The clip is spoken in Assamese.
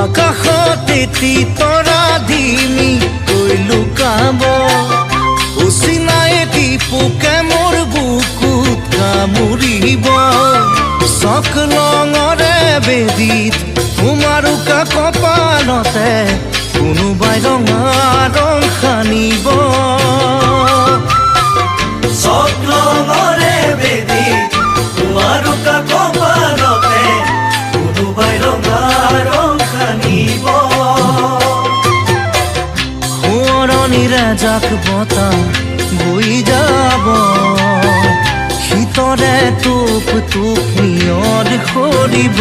আকাশত এটি তৰা দিমি কৈ লুকাব উচিনাই এটি পোকে মোৰ বুকুত কামুৰিব চকলঙৰে বেদিত তোমাৰোকা কপালতে কোনোবাই ৰঙা ৰং সানিব চকলঙৰে বেদিত তোমাৰোকা কপালতে কোনোবাই ৰঙা ৰং সানিব সোঁৱৰণিৰে জাক বতাহ বৈ যাব শীতৰে টোপ টোপ নিয়ৰ সৰিব